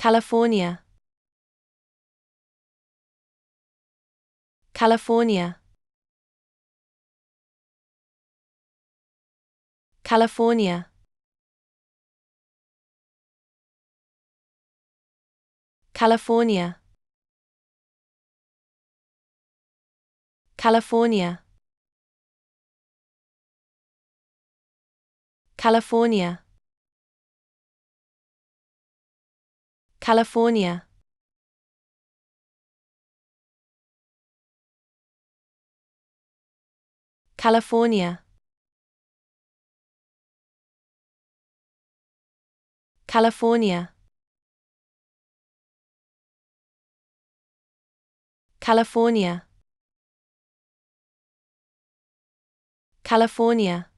California, California, California, California, California, California, California, California, California, California, California,